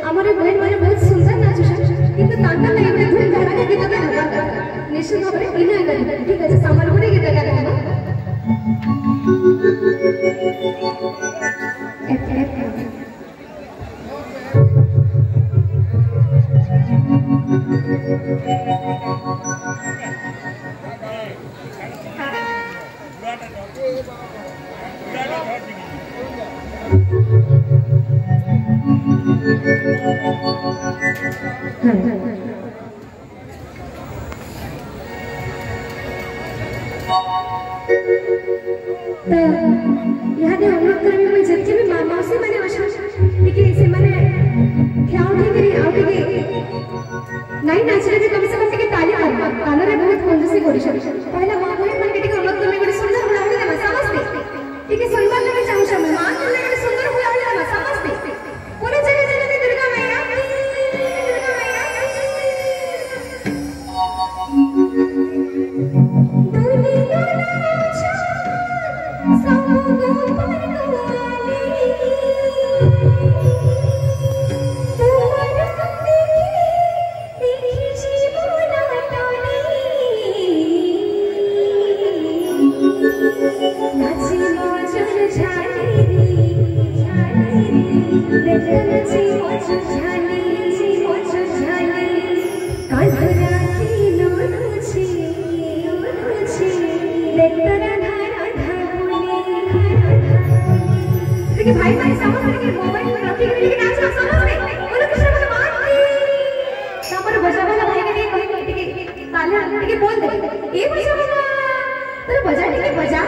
हमारे बहन माने बहुत सुंदर नाचुछन किंतु तांका लागि बे धुन धारा के गीत गाबा निश्चित भाबरे इना गरी ठीक আছে संबलपुरी गीत गाबा यहाँ दे हम लोग कर में जब भी मामा से मैंने वशा लेकिन इसे मैंने क्या उठी करी आउट गई नहीं नाचने के कम से कम के ताली मार तालरे बहुत कंजूसी करी पहला मां भाई मन के टिके अलग करने को सुंदर बुलावे दे समझते ठीक है सोई बात नहीं चाहूं मैं मां करने को सुंदर बुलावे दे समझते पूरे जगह जगह दुर्गा मैया भाई भाई समझ रहे मोबाइल में रखी गई लेकिन आज समझ रहे बोलो कृष्ण भगवान की नंबर बजा वाला भाई के लिए कहीं ताले ठीक बोल दे ये बजा वाला तो बजा ठीक बजा